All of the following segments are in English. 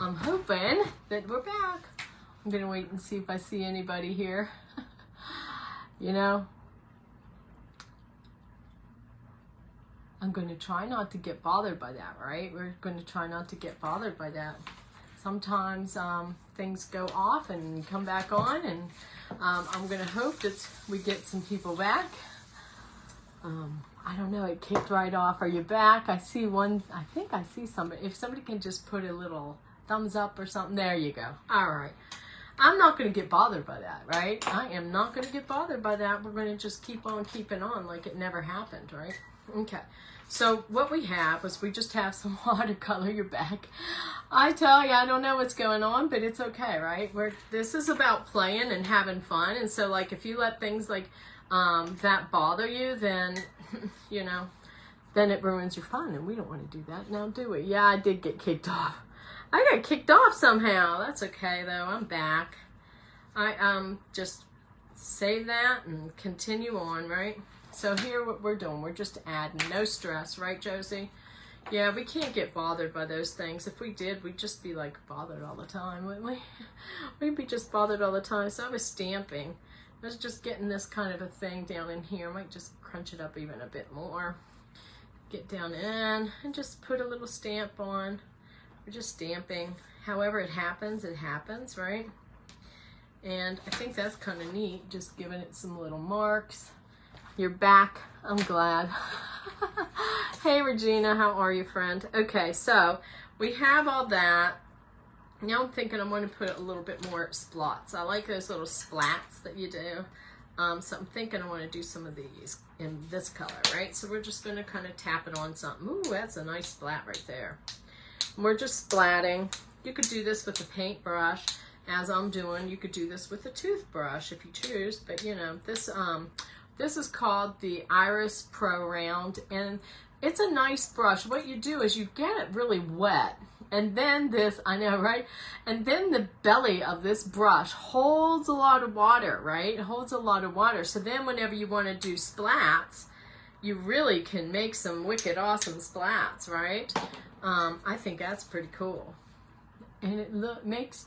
I'm hoping that we're back. I'm gonna wait and see if I see anybody here. You know, I'm going to try not to get bothered by that, right? We're going to try not to get bothered by that. Sometimes things go off and come back on, and I'm going to hope that we get some people back. I don't know, it kicked right off. Are you back? I see one, I think I see somebody. If somebody can just put a little thumbs up or something, there you go. All right. I'm not going to get bothered by that, right? I am not going to get bothered by that. We're going to just keep on keeping on like it never happened, right? Okay. So what we have was we just have some watercolor. You're back. I tell you, I don't know what's going on, but it's okay, right? This is about playing and having fun. And so, like, if you let things like that bother you, then, you know, then it ruins your fun. And we don't want to do that now, do we? Yeah, I did get kicked off. I got kicked off somehow. That's okay, though. I'm back. I just save that and continue on, right? So here what we're doing, we're just adding. No stress, right, Josie? Yeah, we can't get bothered by those things. If we did, we'd just be like bothered all the time, wouldn't we? We'd be just bothered all the time. So I was stamping. I was just getting this kind of a thing down in here. I might just crunch it up even a bit more. Get down in and just put a little stamp on. We're just stamping. However it happens, right? And I think that's kind of neat, just giving it some little marks. You're back. I'm glad. Hey, Regina, how are you, friend? Okay, so we have all that. Now I'm thinking I'm going to put a little bit more splots. I like those little splats that you do. So I'm thinking I want to do some of these in this color, right? So we're just going to kind of tap it on something. Ooh, that's a nice splat right there. We're just splatting. You could do this with a paintbrush, as I'm doing. You could do this with a toothbrush if you choose, but you know, this is called the Iris Pro Round, and it's a nice brush. What you do is you get it really wet, and then this, I know, right? And then the belly of this brush holds a lot of water, right? It holds a lot of water. So then whenever you want to do splats, you really can make some wicked awesome splats, right? I think that's pretty cool. And it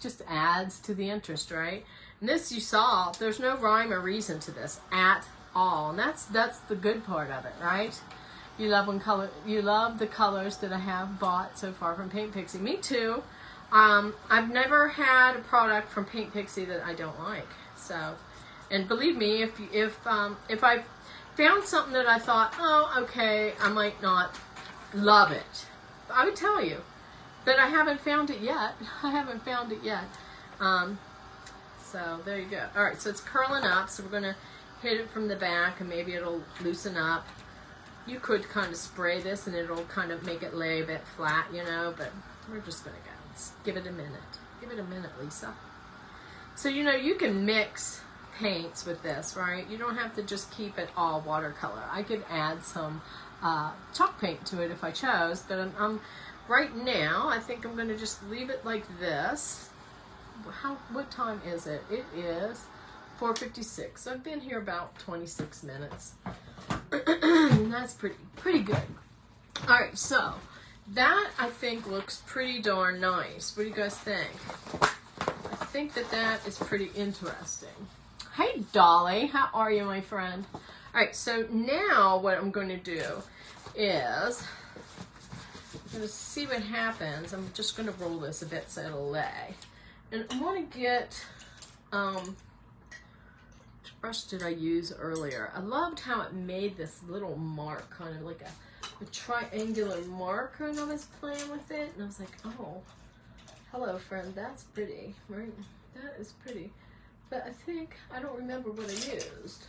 just adds to the interest, right? And this you saw, there's no rhyme or reason to this at all. And that's the good part of it, right? You love the colors that I have bought so far from Paint Pixie. Me too. I've never had a product from Paint Pixie that I don't like. So, and believe me, if I found something that I thought, oh, okay, I might not love it, I would tell you. But I haven't found it yet. I haven't found it yet. So there you go. All right, so it's curling up. So we're going to hit it from the back, and maybe it'll loosen up. You could kind of spray this, and it'll kind of make it lay a bit flat, you know. But we're just going to go. Let's give it a minute. Give it a minute, Lisa. So, you know, you can mix paints with this, right? You don't have to just keep it all watercolor. I could add some chalk paint to it if I chose, but right now I think I'm going to just leave it like this. What time is it? It is 4:56. So I've been here about 26 minutes. That's pretty good. All right, so that I think looks pretty darn nice. What do you guys think? I think that is pretty interesting. Hey, Dolly, how are you, my friend? All right, so now what I'm going to do is I'm going to see what happens. I'm just going to roll this a bit so it'll lay. And I want to get, which brush did I use earlier? I loved how it made this little mark, kind of like a triangular mark, and I was playing with it, and I was like, oh, hello, friend, that's pretty, right? That is pretty. But I don't remember what I used.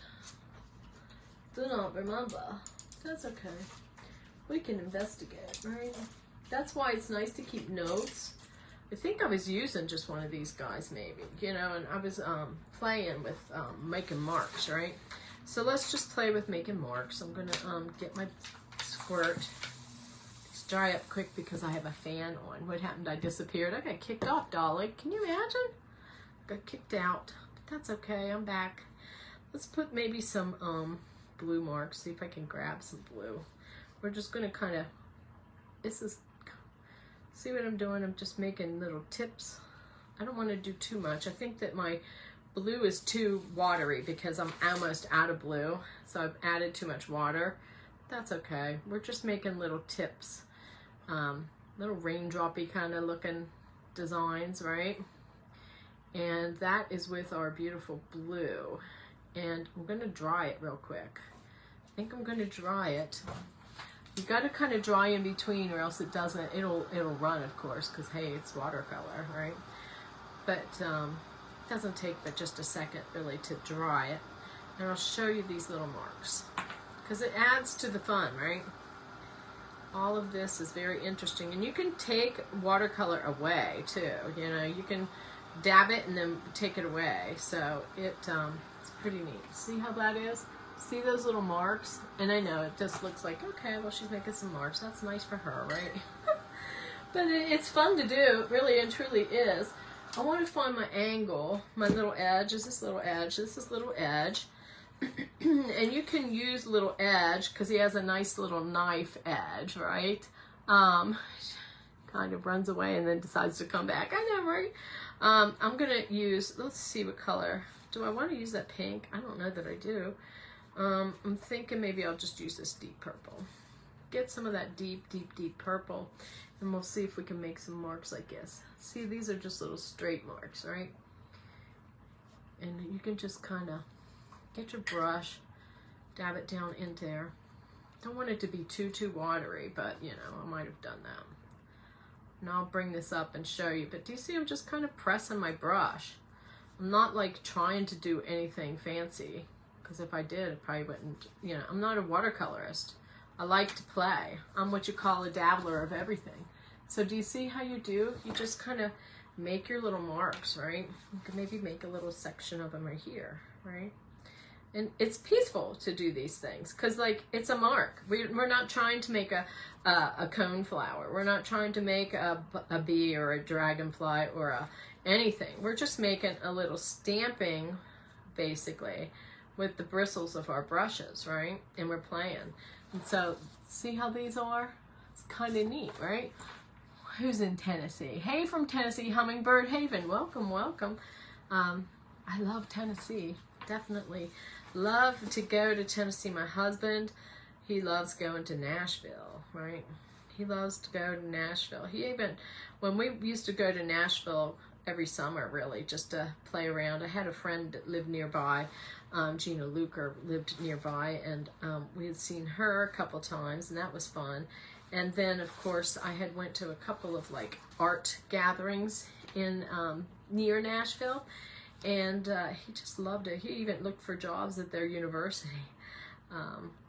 Do not remember. That's okay. We can investigate, right? That's why it's nice to keep notes. I think I was using just one of these guys, maybe, you know, and I was playing with making marks, right? So let's just play with making marks. I'm gonna get my squirt. It's dry up quick because I have a fan on. What happened? I disappeared. I got kicked off, Dolly. Can you imagine? Got kicked out. But that's okay. I'm back. Let's put maybe some blue marks. See if I can grab some blue. We're just gonna kind of. This is See what I'm doing? I'm just making little tips. I don't want to do too much. I think that my blue is too watery because I'm almost out of blue. So I've added too much water. That's okay. We're just making little tips. Little raindroppy kind of looking designs, right? And that is with our beautiful blue. And I'm going to dry it real quick. I think I'm going to dry it. You got to kind of dry in between, or else it doesn't. It'll run, of course, because hey, it's watercolor, right? But it doesn't take but just a second really to dry it. And I'll show you these little marks because it adds to the fun, right? All of this is very interesting, and you can take watercolor away too. You know, you can dab it and then take it away. So it's pretty neat. See how that is? See those little marks? And I know it just looks like, okay, well, she's making some marks. That's nice for her, right? But it's fun to do. It really and truly is. I want to find my angle. My little edge is this little edge. This is little edge. And you can use little edge because he has a nice little knife edge, right? Kind of runs away and then decides to come back. I know, right? I'm going to use, let's see what color. Do I want to use that pink? I don't know that I do. I'm thinking maybe I'll just use this deep purple. Get some of that deep, deep, deep purple, and we'll see if we can make some marks like this. See, these are just little straight marks, right? And you can just kind of get your brush, dab it down in there. Don't want it to be too watery, but you know, I might have done that. And I'll bring this up and show you. But do you see I'm just kind of pressing my brush? I'm not like trying to do anything fancy. Because if I did, I probably wouldn't, you know, I'm not a watercolorist. I like to play. I'm what you call a dabbler of everything. So do you see how you do? You just kind of make your little marks, right? You can maybe make a little section of them right here, right? And it's peaceful to do these things because, like, it's a mark. We're not trying to make a cone flower. We're not trying to make a bee or a dragonfly or anything. We're just making a little stamping, basically, with the bristles of our brushes, right? And we're playing. And so, see how these are? It's kind of neat, right? Who's in Tennessee? Hey, from Tennessee, Hummingbird Haven. Welcome, welcome. I love Tennessee. Definitely love to go to Tennessee. My husband, he loves going to Nashville, right? He loves to go to Nashville. He even, when we used to go to Nashville every summer, really, just to play around. I had a friend that lived nearby. Gina Luker lived nearby, and we had seen her a couple times, and that was fun. And then, of course, I had went to a couple of like art gatherings in near Nashville, and he just loved it. He even looked for jobs at their university,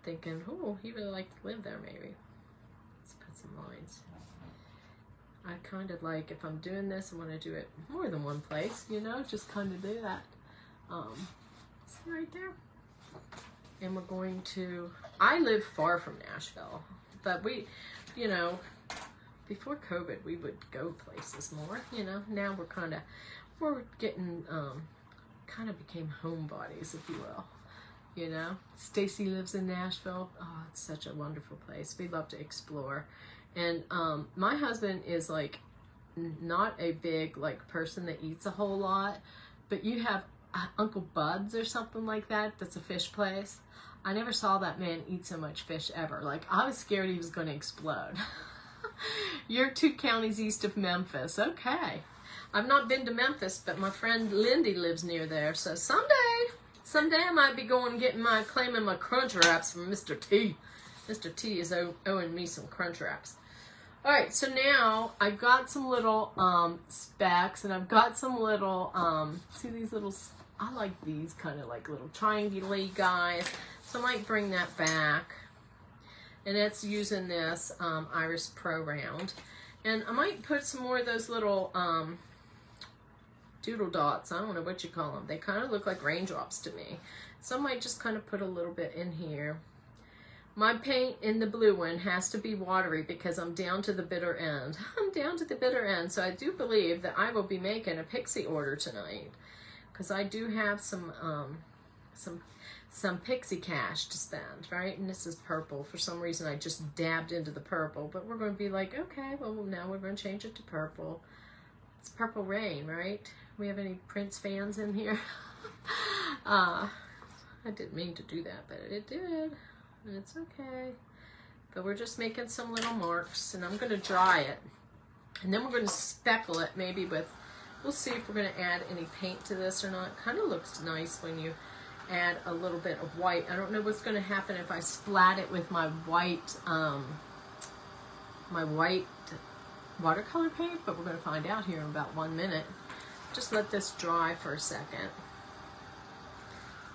thinking, oh, he would like to live there maybe. Let's put some lines. I kind of like, if I'm doing this, I want to do it more than one place, you know, just kind of do that. See right there? And we're going to, I live far from Nashville, but we, you know, before COVID, we would go places more, you know. Now we're getting, kind of became homebodies, if you will, you know. Stacy lives in Nashville. Oh, it's such a wonderful place. We love to explore. And my husband is like not a big like person that eats a whole lot, but you have Uncle Bud's or something like that. That's a fish place. I never saw that man eat so much fish ever. Like, I was scared he was going to explode. You're 2 counties east of Memphis. Okay. I've not been to Memphis, but my friend Lindy lives near there. So someday I might be going and claiming my crunch wraps from Mr. T. Mr. T is owing me some crunch wraps. All right, so now I've got some little specks, and I've got some little, see these little, I like these kind of like little triangle-y guys. So I might bring that back. And it's using this Iris Pro Round. And I might put some more of those little doodle dots. I don't know what you call them. They kind of look like raindrops to me. So I might just kind of put a little bit in here. My paint in the blue one has to be watery because I'm down to the bitter end. I'm down to the bitter end. So I do believe that I will be making a pixie order tonight, because I do have some some pixie cash to spend, right? And this is purple. For some reason, I just dabbed into the purple, but we're going to be like, okay, well, now we're going to change it to purple. It's Purple Rain, right? We have any Prince fans in here? I didn't mean to do that, but it did, and it's okay. But we're just making some little marks, and I'm going to dry it. And then we're going to speckle it maybe with, we'll see if we're going to add any paint to this or not. Kind of looks nice when you add a little bit of white. I don't know what's going to happen if I splat it with my white watercolor paint, but we're going to find out here in about 1 minute. Just let this dry for a second.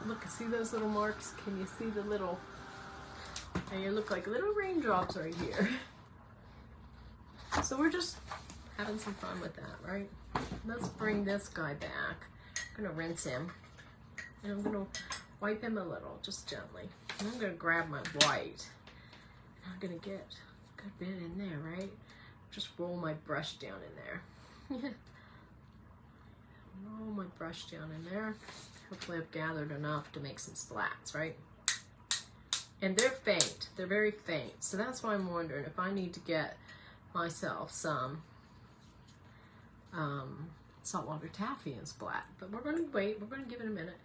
Look, see those little marks? Can you see the little, and you look like little raindrops right here. So we're just having some fun with that, right? Let's bring this guy back. I'm gonna rinse him, and I'm gonna wipe him a little, just gently. And I'm gonna grab my white. I'm gonna get a good bit in there, right? Just roll my brush down in there. Roll my brush down in there. Hopefully I've gathered enough to make some splats, right? And they're faint. They're very faint. So that's why I'm wondering if I need to get myself some saltwater taffy and splat. But we're going to wait. We're going to give it a minute.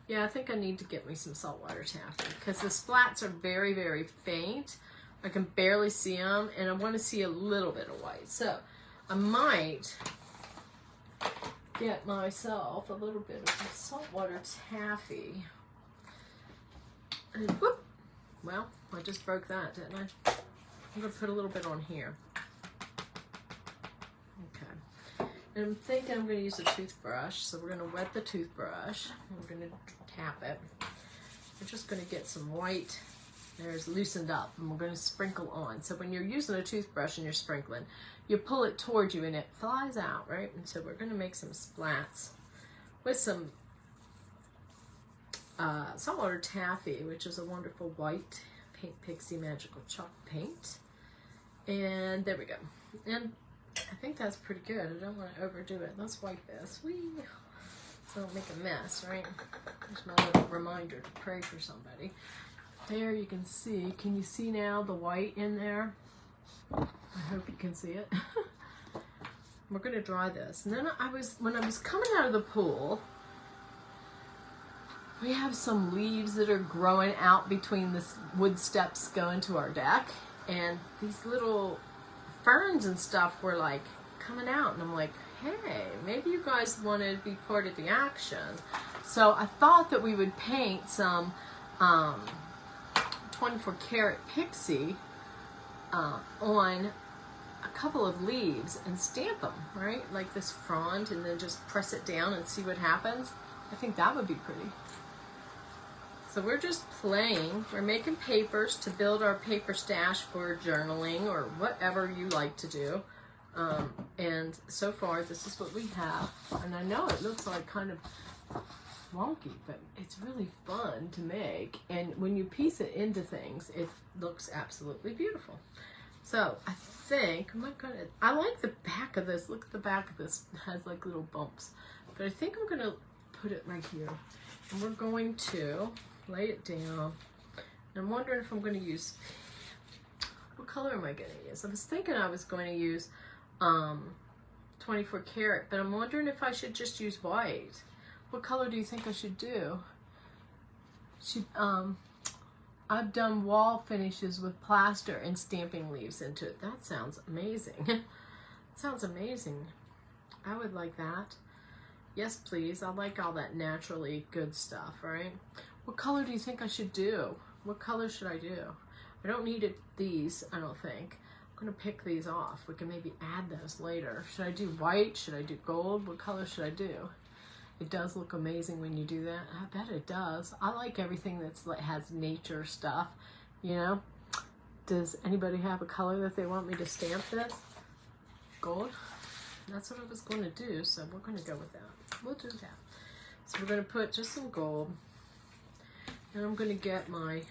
Yeah, I think I need to get me some saltwater taffy because the splats are very, very faint. I can barely see them, and I want to see a little bit of white. So I might get myself a little bit of saltwater taffy. And whoop! Well, I just broke that, didn't I? I'm going to put a little bit on here. Okay. And I'm thinking I'm going to use a toothbrush. So we're going to wet the toothbrush. We're going to tap it. We're just going to get some white. There's loosened up, and we're going to sprinkle on. So when you're using a toothbrush and you're sprinkling, you pull it towards you and it flies out, right? And so we're going to make some splats with some saltwater taffy, which is a wonderful white Paint Pixie Magical Chalk paint. And there we go. And I think that's pretty good. I don't want to overdo it. Let's wipe this. Whee! So I don't make a mess, right? There's my little reminder to pray for somebody. There you can see. Can you see now the white in there? I hope you can see it. We're going to dry this. And then when I was coming out of the pool, we have some leaves that are growing out between the wood steps going to our deck. And these little ferns and stuff were like coming out. And I'm like, hey, maybe you guys want to be part of the action. So I thought that we would paint some 24 karat pixie on a couple of leaves and stamp them, right? Like this frond, and then just press it down and see what happens. I think that would be pretty. So we're just playing. We're making papers to build our paper stash for journaling or whatever you like to do. And so far, this is what we have. And I know it looks like kind of wonky, but it's really fun to make. And when you piece it into things, it looks absolutely beautiful. So I think, I like the back of this. Look at the back of this. It has like little bumps. But I think I'm going to put it right here. And we're going to lay it down. And I'm wondering if I'm going to use, what color am I going to use? I was thinking I was going to use 24 karat, but I'm wondering if I should just use white. What color do you think I should do? I've done wall finishes with plaster and stamping leaves into it. That sounds amazing. It sounds amazing. I would like that. Yes, please. I like all that naturally good stuff, right? What color do you think I should do? What color should I do? I don't need these, I don't think. I'm going to pick these off. We can maybe add those later. Should I do white? Should I do gold? What color should I do? It does look amazing when you do that. I bet it does. I like everything that's like has nature stuff, you know? Does anybody have a color that they want me to stamp this? Gold? That's what I was going to do, so we're going to go with that. We'll do that. So we're going to put just some gold. And I'm going to get my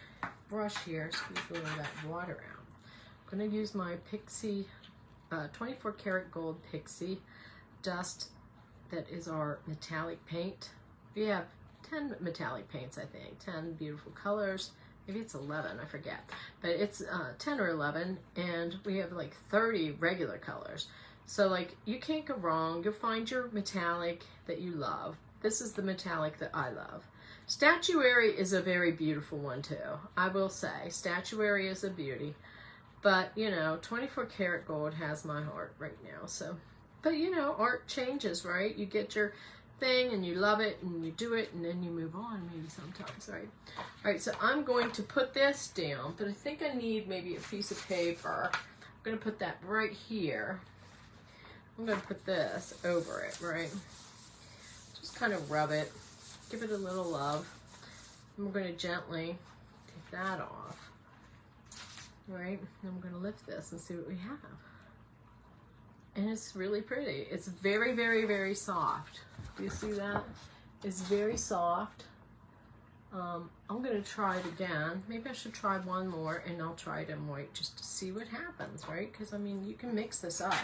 brush here, squeeze a little of that water out. I'm going to use my Pixie 24 karat gold Pixie dust. That is our metallic paint. We have 10 metallic paints, I think, 10 beautiful colors. Maybe it's 11, I forget. But it's 10 or 11, and we have like 30 regular colors. So like, you can't go wrong. You'll find your metallic that you love. This is the metallic that I love. Statuary is a very beautiful one too. I will say, statuary is a beauty. But, you know, 24 karat gold has my heart right now. So, but you know, art changes, right? You get your thing and you love it and you do it and then you move on maybe sometimes, right? All right, so I'm going to put this down, but I think I need maybe a piece of paper. I'm going to put that right here. I'm going to put this over it, right? Just kind of rub it, give it a little love. And we're going to gently take that off. Right, and I'm going to lift this and see what we have. And it's really pretty. It's very, very, very soft. Do you see that? It's very soft. I'm going to try it again. Maybe I should try one more, and I'll try it in white just to see what happens, right? Because, I mean, you can mix this up.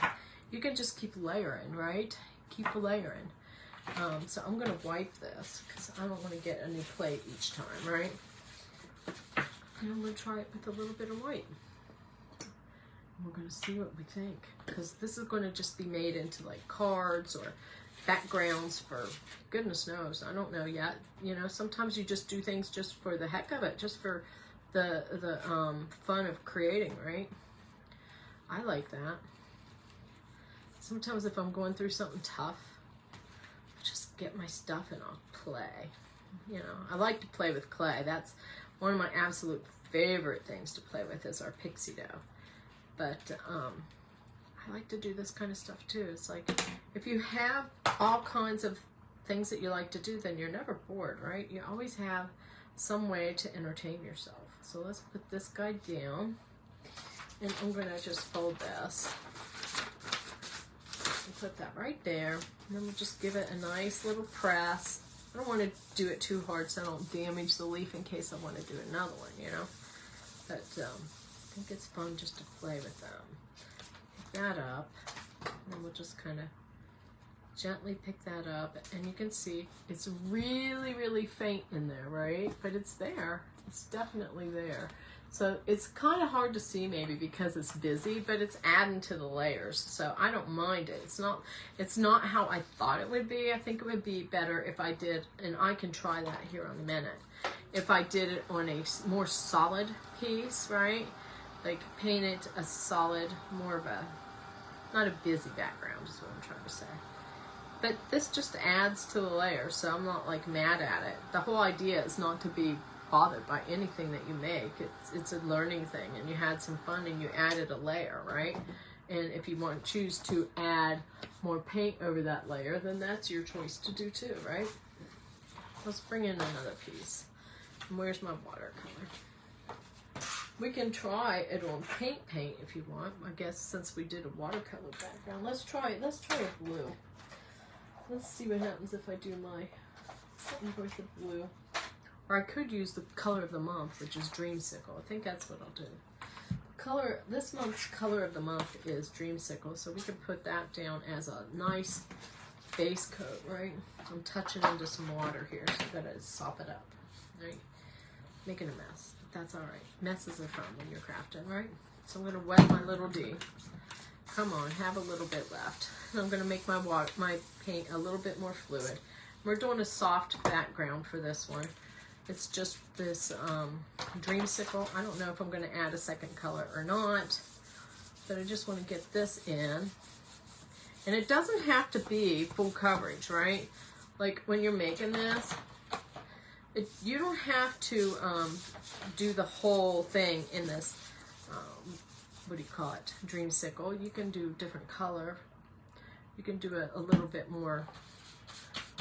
You can just keep layering, right? Keep layering. So I'm going to wipe this because I don't want to get a new plate each time, right? And I'm going to try it with a little bit of white. And we're going to see what we think. Because this is going to just be made into like cards or backgrounds for goodness knows. I don't know yet. You know, sometimes you just do things just for the heck of it. Just for the fun of creating, right? I like that. Sometimes if I'm going through something tough, I just get my stuff and I'll play. You know, I like to play with clay. That's one of my absolute favorite things to play with is our pixie dough. But I like to do this kind of stuff too. It's like, if you have all kinds of things that you like to do, then you're never bored, right? You always have some way to entertain yourself. So let's put this guy down. And I'm gonna just fold this. And put that right there. And then we'll just give it a nice little press. I don't want to do it too hard so I don't damage the leaf in case I want to do another one, you know. But I think it's fun just to play with them. Pick that up, and then we'll just kind of gently pick that up. And you can see it's really, really faint in there, right? But it's there. It's definitely there. So it's kind of hard to see maybe because it's busy, but it's adding to the layers. So I don't mind it. It's not how I thought it would be. I think it would be better if I did, and I can try that here in a minute, if I did it on a more solid piece, right? Like paint it a solid, more of a, not a busy background is what I'm trying to say. But this just adds to the layer, so I'm not like mad at it. The whole idea is not to be bothered by anything that you make. It's a learning thing, and you had some fun and you added a layer, right? And if you want to choose to add more paint over that layer, then that's your choice to do too, right? Let's bring in another piece. And where's my watercolor? We can try it on paint if you want. I guess since we did a watercolor background, let's try a blue. Let's see what happens if I do my something with the blue. Or I could use the color of the month, which is Dreamsicle. I think that's what I'll do. This month's color of the month is Dreamsicle, so we can put that down as a nice base coat, right? I'm touching into some water here, so I gotta sop it up, right? Making a mess, but that's all right. Messes are fun when you're crafting, right? So I'm gonna wet my little D. Come on, have a little bit left. And I'm gonna make my paint a little bit more fluid. We're doing a soft background for this one. It's just this Dreamsicle. I don't know if I'm going to add a second color or not, but I just want to get this in. And it doesn't have to be full coverage, right? Like when you're making this, you don't have to do the whole thing in this, what do you call it, Dreamsicle. You can do different color. You can do a little bit more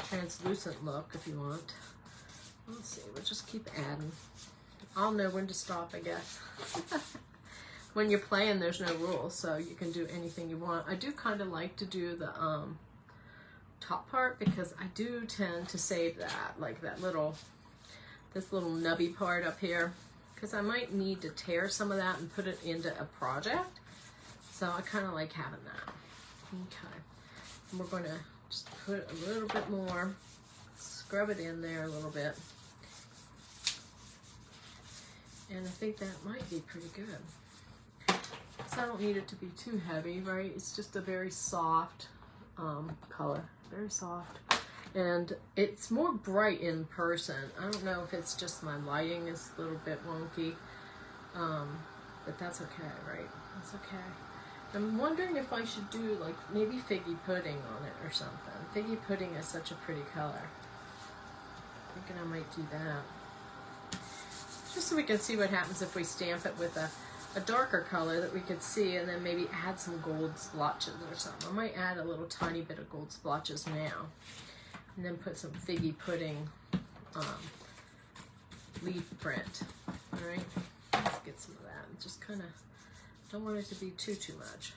translucent look if you want. Let's see, we'll just keep adding. I'll know when to stop, I guess. When you're playing, there's no rules, so you can do anything you want. I do kind of like to do the top part because I do tend to save that, like this little nubby part up here, because I might need to tear some of that and put it into a project. So I kind of like having that. Okay, and we're going to just put a little bit more scrub it in there a little bit. And I think that might be pretty good. So I don't need it to be too heavy, right? It's just a very soft color, very soft. And it's more bright in person. I don't know if it's just my lighting is a little bit wonky, but that's okay, right? That's okay. I'm wondering if I should do like maybe figgy pudding on it or something. Figgy pudding is such a pretty color. Thinking I might do that. Just so we can see what happens if we stamp it with a darker color that we could see, and then maybe add some gold splotches or something. I might add a little tiny bit of gold splotches now, and then put some figgy pudding leaf print. All right, let's get some of that. Just kind of don't want it to be too much.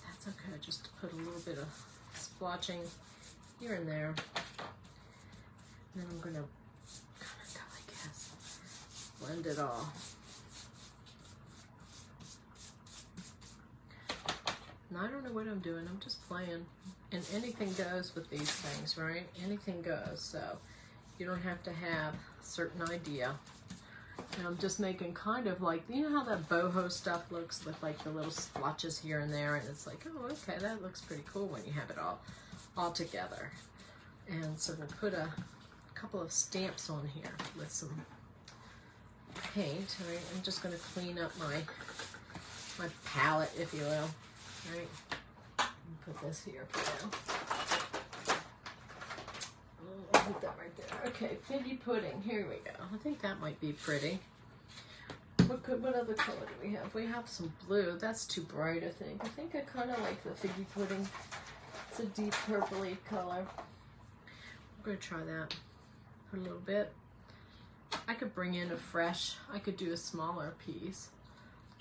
That's okay, just to put a little bit of splotching here and there. And then I'm gonna kind of go like this, blend it all. And I don't know what I'm doing, I'm just playing. And anything goes with these things, right? Anything goes, so you don't have to have a certain idea. And I'm just making kind of like, you know how that boho stuff looks with like the little splotches here and there, and it's like, oh, okay, that looks pretty cool when you have it all together. And so we'll put a couple of stamps on here with some paint. Right? I'm just going to clean up my palette, if you will. Right? Put this here for now. I'll put that right there. Okay, figgy pudding. Here we go. I think that might be pretty. What other color do we have? We have some blue. That's too bright, I think. I think I kind of like the figgy pudding. It's a deep purpley color. I'm going to try that. Put a little bit. I could bring in I could do a smaller piece.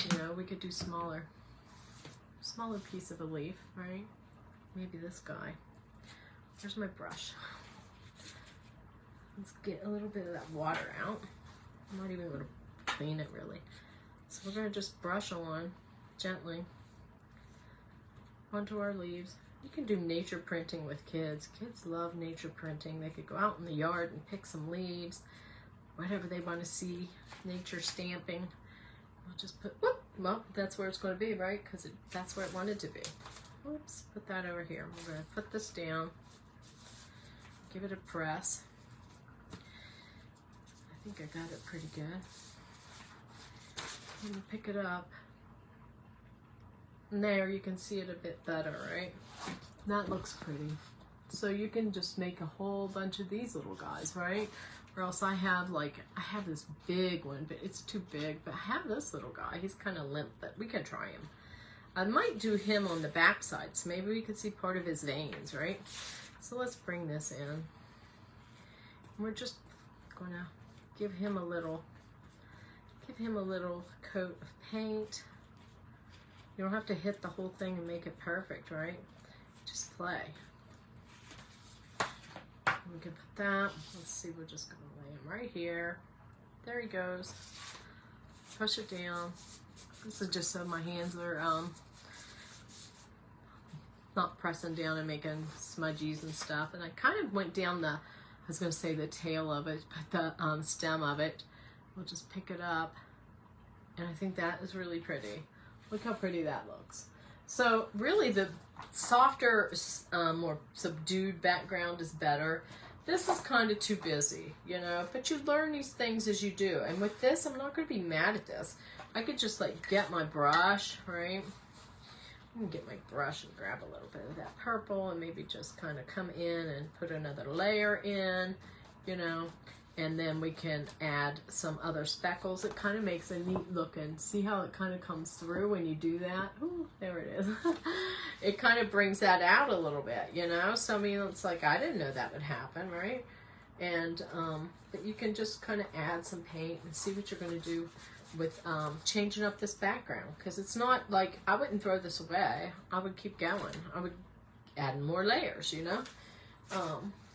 You know, we could do smaller piece of a leaf, right? Maybe this guy. Where's my brush? Let's get a little bit of that water out. I'm not even going to clean it really. So we're going to just brush on gently onto our leaves. You can do nature printing with kids. Kids love nature printing. They could go out in the yard and pick some leaves, whatever they want to see, nature stamping. I'll just put, whoop, well, that's where it's going to be, right? Because that's where it wanted to be. Oops, put that over here. We're going to put this down, give it a press. I think I got it pretty good. I'm going to pick it up. And there you can see it a bit better, right? That looks pretty. So you can just make a whole bunch of these little guys, right? Or else I have this big one, but it's too big. But I have this little guy. He's kind of limp, but we can try him. I might do him on the back side, so maybe we could see part of his veins, right? So let's bring this in. We're just gonna give him a little coat of paint. You don't have to hit the whole thing and make it perfect, right? Just play. We can put that. Let's see, we're just gonna lay him right here. There he goes. Push it down. This is just so my hands are not pressing down and making smudgies and stuff. And I kind of went down I was gonna say the tail of it, but the stem of it. We'll just pick it up. And I think that is really pretty. Look how pretty that looks. So really the softer, more subdued background is better. This is kind of too busy, you know, but you learn these things as you do. And with this, I'm not going to be mad at this. I could just like get my brush, right? I'm going to get my brush and grab a little bit of that purple and maybe just kind of come in and put another layer in, you know. And then we can add some other speckles. It kind of makes a neat looking. See how it kind of comes through when you do that? Ooh, there it is. It kind of brings that out a little bit, you know? So, I mean, it's like, I didn't know that would happen, right? And, but you can just kind of add some paint and see what you're going to do with changing up this background. Because it's not like, I wouldn't throw this away. I would keep going. I would add more layers, you know?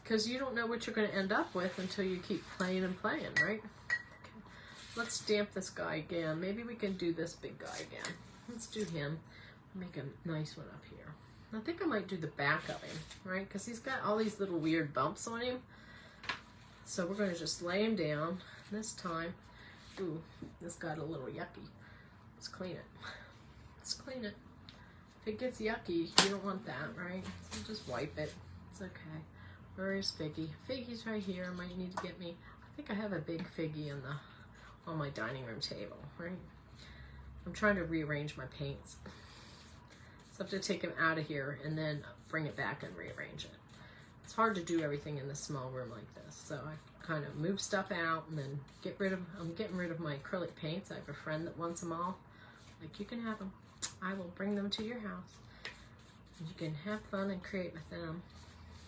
Because you don't know what you're going to end up with until you keep playing and playing, right? Okay. Let's stamp this guy again. Maybe we can do this big guy again. Let's do him. Make a nice one up here. I think I might do the back of him, right? Because he's got all these little weird bumps on him. So we're going to just lay him down this time. Ooh, this got a little yucky. Let's clean it. Let's clean it. If it gets yucky, you don't want that, right? So just wipe it. It's okay. Where is Figgy? Figgy's right here. I might need to get me, I think I have a big Figgy on my dining room table, right? I'm trying to rearrange my paints. So I have to take him out of here and then bring it back and rearrange it. It's hard to do everything in this small room like this. So I kind of move stuff out and then I'm getting rid of my acrylic paints. I have a friend that wants them all. Like, you can have them. I will bring them to your house. You can have fun and create with them.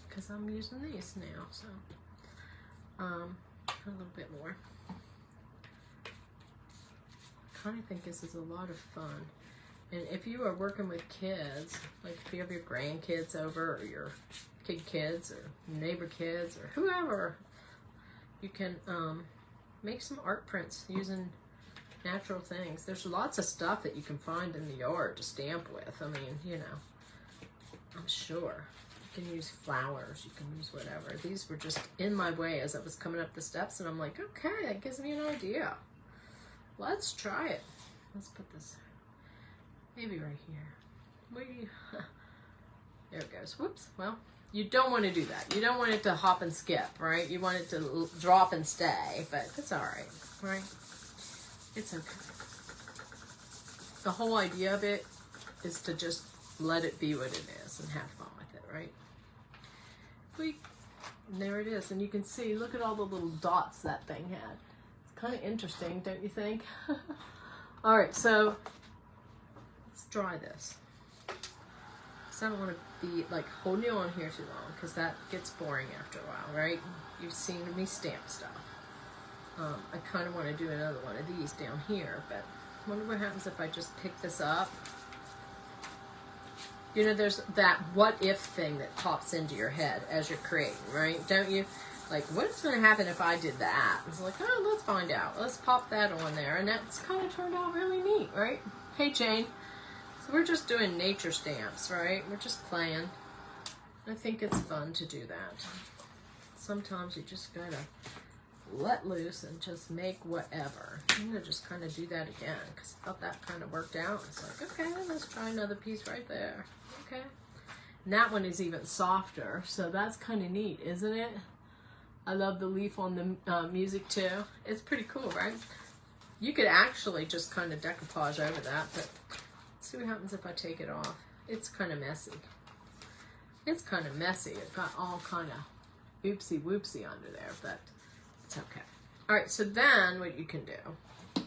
Because I'm using these now, so. A little bit more. I kind of think this is a lot of fun. And if you are working with kids, like if you have your grandkids over or your kids or neighbor kids or whoever, you can make some art prints using natural things. There's lots of stuff that you can find in the yard to stamp with. I mean, you know, I'm sure. You can use flowers, you can use whatever. These were just in my way as I was coming up the steps, and I'm like, okay, that gives me an idea. Let's try it. Let's put this maybe right here. There it goes. Whoops. Well, you don't want to do that. You don't want it to hop and skip, right? You want it to drop and stay, but it's all right, right? It's okay. The whole idea of it is to just let it be what it is and have fun with it, right? And there it is. And you can see, look at all the little dots that thing had. It's kind of interesting, don't you think? All right, so let's dry this. Because I don't want to be like holding on here too long, because that gets boring after a while, right? You've seen me stamp stuff. I kind of want to do another one of these down here, but I wonder what happens if I just pick this up. You know, there's that what if thing that pops into your head as you're creating, right? Don't you? Like, what's going to happen if I did that? It's like, oh, let's find out. Let's pop that on there. And that's kind of turned out really neat, right? Hey, Jane. So we're just doing nature stamps, right? We're just playing. I think it's fun to do that. Sometimes you just got to let loose and just make whatever. I'm going to just kind of do that again because I thought that kind of worked out. It's like, okay, let's try another piece right there. Okay. And that one is even softer, so that's kind of neat, isn't it? I love the leaf on the music too. It's pretty cool, right? You could actually just kind of decoupage over that, but let's see what happens if I take it off. It's kind of messy. It's kind of messy. It got all kind of oopsie whoopsie under there, but it's okay. All right, so then what you can do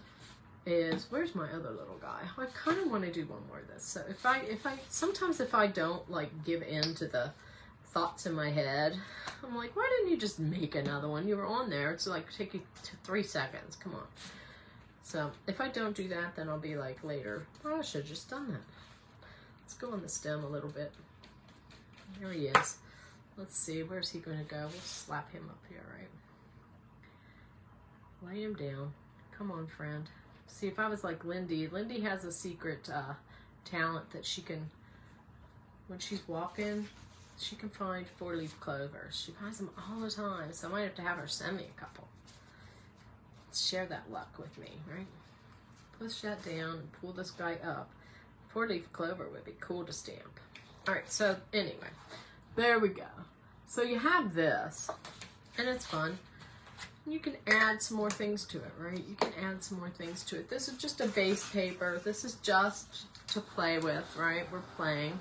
is, where's my other little guy? I kind of want to do one more of this. So sometimes if I don't like give in to the thoughts in my head, I'm like, why didn't you just make another one? You were on there. It's like take you 3 seconds. Come on. So if I don't do that, then I'll be like later, oh, I should have just done that. Let's go on the stem a little bit. There he is. Let's see, where's he going to go? We'll slap him up here, right? Lay him down. Come on, friend. See, if I was like Lindy, Lindy has a secret talent that she can, when she's walking, she can find 4-leaf clovers. She finds them all the time, so I might have to have her send me a couple. Share that luck with me, right? Push that down and pull this guy up. 4-leaf clover would be cool to stamp. All right, so anyway, there we go. So you have this, and it's fun. You can add some more things to it, right? You can add some more things to it. This is just a base paper. This is just to play with, right? We're playing.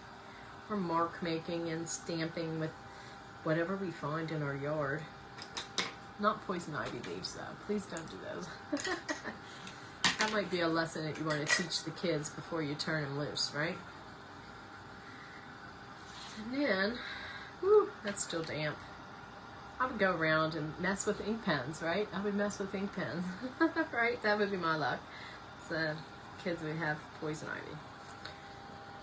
We're mark making and stamping with whatever we find in our yard. Not poison ivy leaves, though. Please don't do those. That might be a lesson that you want to teach the kids before you turn them loose, right? And then, whew, that's still damp. I would go around and mess with ink pens, right? I would mess with ink pens, right? That would be my luck. So kids would have poison ivy.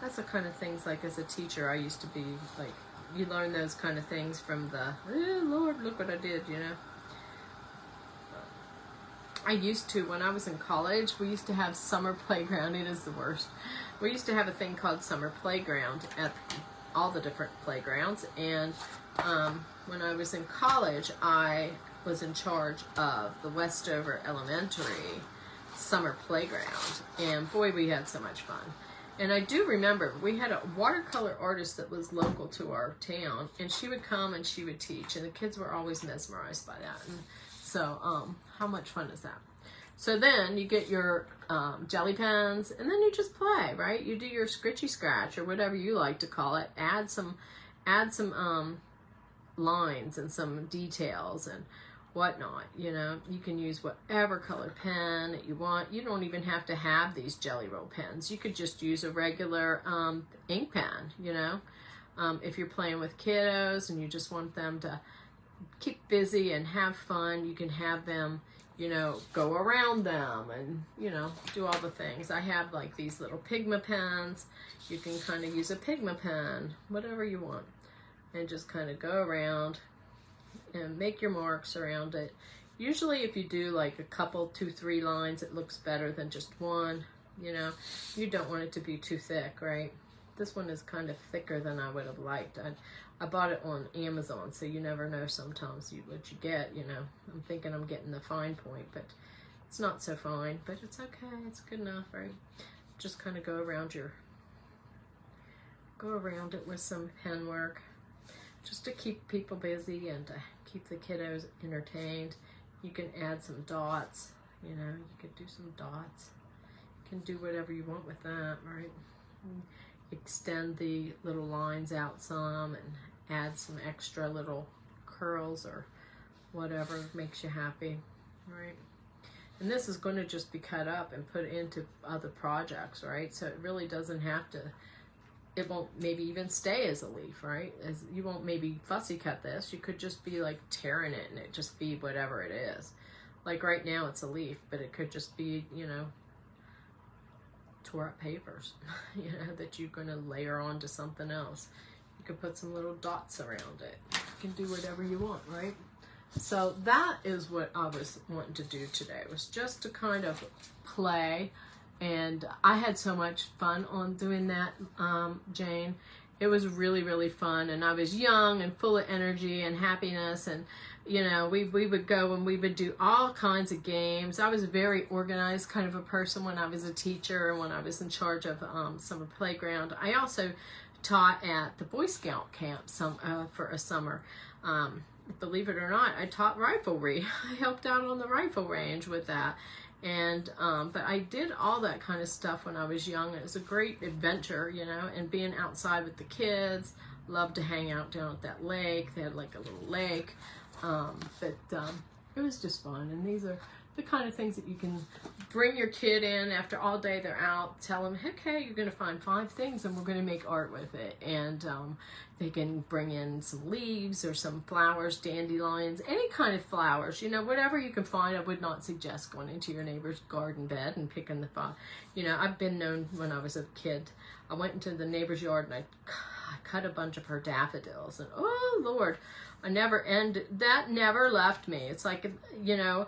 That's the kind of things, like as a teacher, I used to be like, you learn those kind of things from the, oh, Lord, look what I did, you know? I used to, when I was in college, we used to have summer playground. It is the worst. We used to have a thing called summer playground at all the different playgrounds. And when I was in college, I was in charge of the Westover Elementary summer playground, and boy, we had so much fun. And I do remember we had a watercolor artist that was local to our town, and she would come and she would teach, and the kids were always mesmerized by that. And so how much fun is that? So then you get your jelly pens, and then you just play, right? You do your scritchy scratch or whatever you like to call it. Add some lines and some details and whatnot. You know, you can use whatever color pen that you want. You don't even have to have these jelly roll pens. You could just use a regular ink pen, you know. If you're playing with kiddos and you just want them to keep busy and have fun, you can have them, you know, go around them and, you know, do all the things. I have like these little Pigma pens. You can kind of use a Pigma pen, whatever you want, and just kind of go around and make your marks around it. Usually if you do like a couple, 2-3 lines, it looks better than just one. You know, you don't want it to be too thick, right? This one is kind of thicker than I would have liked. I bought it on Amazon, so you never know sometimes what you get, you know. I'm thinking I'm getting the fine point, but it's not so fine, but it's okay. It's good enough, right? Just kind of go around it with some pen work, just to keep people busy and to keep the kiddos entertained. You can add some dots, you know, you could do some dots. You can do whatever you want with that, right? Extend the little lines out some and add some extra little curls or whatever makes you happy, right? And this is going to just be cut up and put into other projects, right? So it really doesn't have to, it won't maybe even stay as a leaf, right? As you won't maybe fussy cut this. You could just be like tearing it and it just be whatever it is. Like right now it's a leaf, but it could just be, you know, tore up papers, you know, that you're going to layer onto something else. You could put some little dots around it. You can do whatever you want, right? So that is what I was wanting to do today. It was just to kind of play, and I had so much fun on doing that, Jane. It was really, really fun, and I was young and full of energy and happiness, and you know, we would go and we would do all kinds of games. I was a very organized kind of a person when I was a teacher and when I was in charge of summer playground. I also taught at the Boy Scout camp for a summer. Believe it or not, I taught riflery. I helped out on the rifle range with that. And but I did all that kind of stuff when I was young. It was a great adventure, you know, and being outside with the kids. Loved to hang out down at that lake. They had like a little lake. It was just fun, and these are the kind of things that you can bring your kid in after all day they're out, tell them, okay, you're going to find 5 things and we're going to make art with it. And they can bring in some leaves or some flowers, dandelions, any kind of flowers, you know, whatever you can find. I would not suggest going into your neighbor's garden bed and picking the flower. You know, I've been known when I was a kid, I went into the neighbor's yard and I cut a bunch of her daffodils, and oh Lord, that never left me. It's like, you know,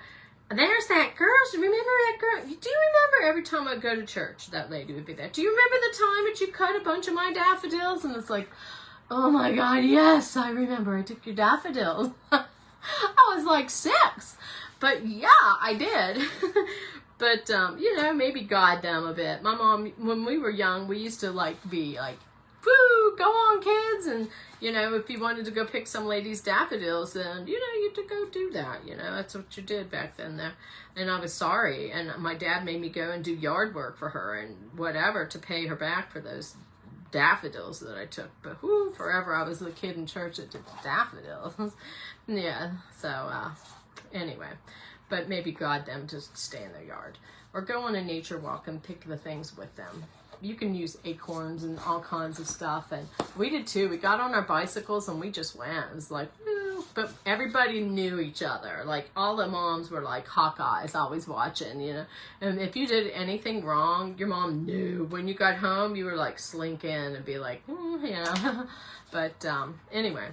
there's that girl. Remember that girl? Do you remember every time I go to church, that lady would be there? Do you remember the time that you cut a bunch of my daffodils? And it's like, oh my God, yes, I remember. I took your daffodils. I was like 6. But yeah, I did. But, you know, maybe guide them a bit. My mom, when we were young, we used to be like, woo, go on kids, and you know, if you wanted to go pick some lady's daffodils, then you know, you had to go do that, you know, that's what you did back then there. And I was sorry, and my dad made me go and do yard work for her and whatever to pay her back for those daffodils that I took. But whoo, forever I was the kid in church that did daffodils. Yeah, so anyway, but maybe guide them to stay in their yard or go on a nature walk and pick the things with them. You can use acorns and all kinds of stuff, and we did too. We got on our bicycles and we just went. It was like, but everybody knew each other. Like all the moms were like Hawkeyes, always watching, you know. And if you did anything wrong, your mom knew. When you got home, you were like slink in and be like, you know. But anyway,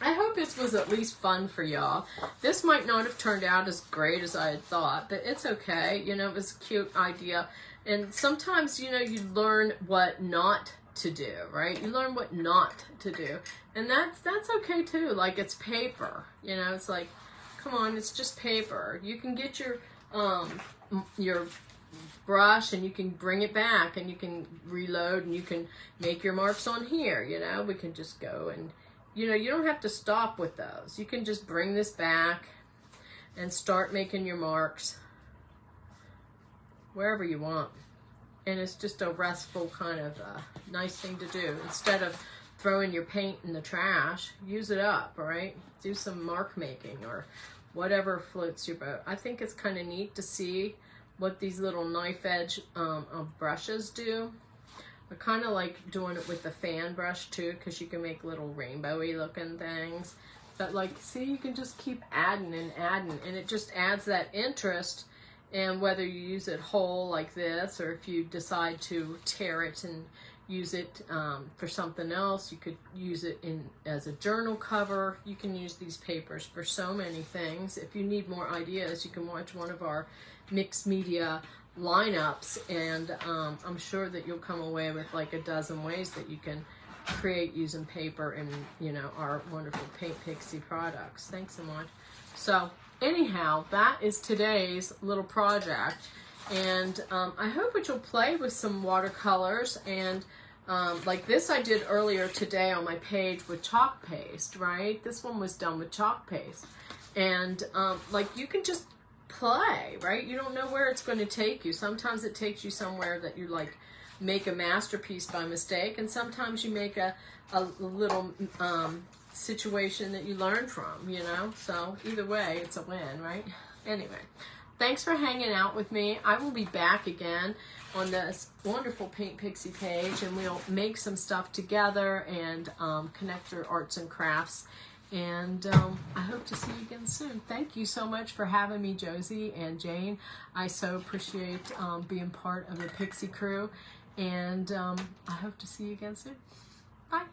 I hope this was at least fun for y'all. This might not have turned out as great as I had thought, but it's okay. You know, it was a cute idea. And sometimes, you know, you learn what not to do, right? You learn what not to do. And that's okay too. Like, it's paper, you know, it's like, come on, it's just paper. You can get your brush and you can bring it back and you can reload and you can make your marks on here, you know. We can just go and, you know, you don't have to stop with those. You can just bring this back and start making your marks wherever you want. And it's just a restful kind of nice thing to do. Instead of throwing your paint in the trash, use it up, all right? Do some mark making or whatever floats your boat. I think it's kind of neat to see what these little knife edge brushes do. I kind of like doing it with the fan brush too, because you can make little rainbowy looking things. But like, see, you can just keep adding and adding, and it just adds that interest. And whether you use it whole like this, or if you decide to tear it and use it for something else, you could use it as a journal cover. You can use these papers for so many things. If you need more ideas, you can watch one of our mixed media lineups, and I'm sure that you'll come away with like a dozen ways that you can create using paper and, you know, our wonderful Paint Pixie products. Thanks so much. So anyhow, that is today's little project, and I hope that you'll play with some watercolors, and like this I did earlier today on my page with chalk paste, right? This one was done with chalk paste, and like, you can just play, right? You don't know where it's going to take you. Sometimes it takes you somewhere that you like make a masterpiece by mistake, and sometimes you make a little situation that you learn from, you know. So either way, it's a win, right? Anyway, thanks for hanging out with me. I will be back again on this wonderful Paint Pixie page, and we'll make some stuff together and connect our arts and crafts. And I hope to see you again soon. Thank you so much for having me, Josie and Jane. I so appreciate being part of the Pixie crew, and I hope to see you again soon. Bye.